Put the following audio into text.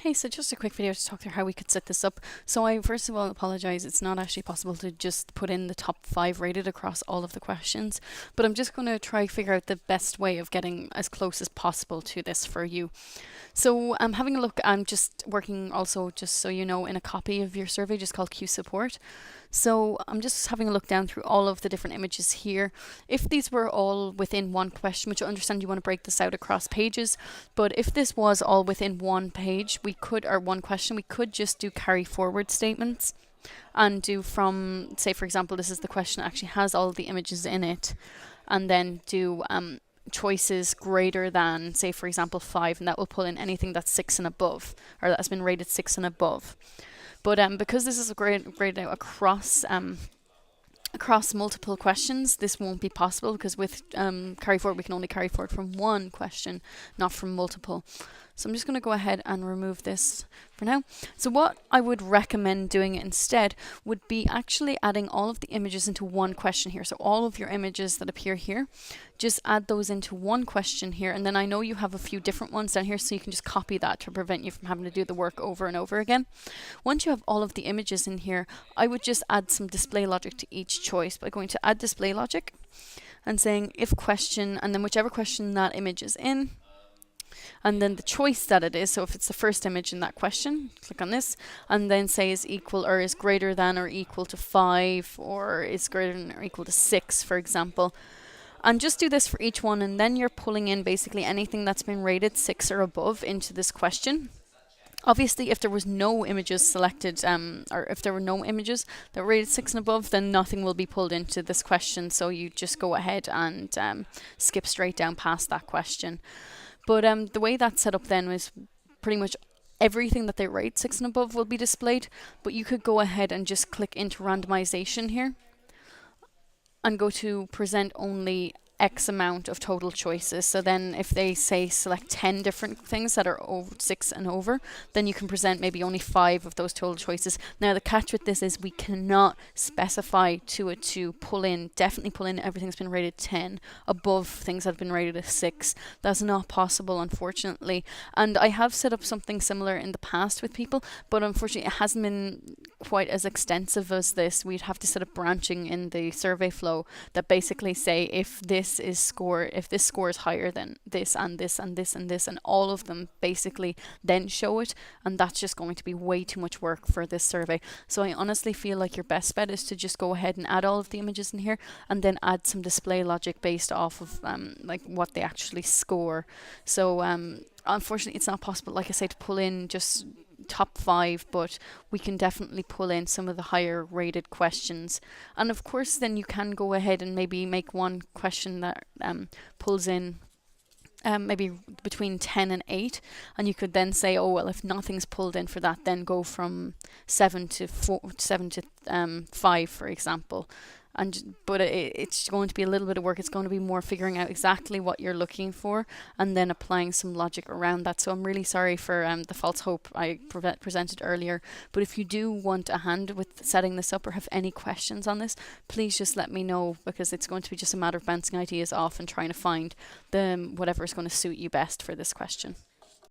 Hey, so just a quick video to talk through how we could set this up. So I first of all apologize, it's not actually possible to just put in the top 5 rated across all of the questions, but I'm just going to try figure out the best way of getting as close as possible to this for you. So I'm having a look, I'm just working also, just so you know, in a copy of your survey just called Q Support. So I'm just having a look down through all of the different images here. If these were all within one question, which I understand you want to break this out across pages, but if this was all within one page, we could, or one question, we could just do carry forward statements and do from, say for example, this is the question that actually has all the images in it, and then do choices greater than, say for example, 5, and that will pull in anything that's 6 and above, or that has been rated 6 and above. But because this is a graded out across multiple questions, this won't be possible because with carry forward, we can only carry forward from one question, not from multiple. So I'm just going to go ahead and remove this for now. So what I would recommend doing instead would be actually adding all of the images into one question here. So all of your images that appear here, just add those into one question here. And then I know you have a few different ones down here, so you can just copy that to prevent you from having to do the work over and over again. Once you have all of the images in here, I would just add some display logic to each choice by going to add display logic and saying if question, and then whichever question that image is in, and then the choice that it is. So if it's the first image in that question, click on this, and then say is equal or is greater than or equal to 5, or is greater than or equal to 6, for example. And just do this for each one, and then you're pulling in basically anything that's been rated 6 or above into this question. Obviously, if there was no images selected, or if there were no images that were rated 6 and above, then nothing will be pulled into this question. So you just go ahead and skip straight down past that question. But the way that's set up then is pretty much everything that they rate 6 and above will be displayed. But you could go ahead and just click into randomization here and go to present only X amount of total choices. So then if they say select 10 different things that are over 6 and over, then you can present maybe only 5 of those total choices. Now the catch with this is we cannot specify to it to pull in, definitely pull in everything that's been rated 10 above things that have been rated a 6. That's not possible, unfortunately. And I have set up something similar in the past with people, but unfortunately it hasn't been quite as extensive as this. We'd have to set up branching in the survey flow that basically say if this score is higher than this and this and this and this, and all of them basically then show it, and that's just going to be way too much work for this survey. So I honestly feel like your best bet is to just go ahead and add all of the images in here, and then add some display logic based off of like what they actually score. So unfortunately it's not possible, like I say, to pull in just top 5, but we can definitely pull in some of the higher rated questions. And of course then you can go ahead and maybe make one question that pulls in maybe between 10 and 8, and you could then say, oh well, if nothing's pulled in for that, then go from 7 to 5, for example. But it's going to be a little bit of work. It's going to be more figuring out exactly what you're looking for and then applying some logic around that. So I'm really sorry for the false hope I presented earlier. But if you do want a hand with setting this up or have any questions on this, please just let me know, because it's going to be just a matter of bouncing ideas off and trying to find whatever is going to suit you best for this question.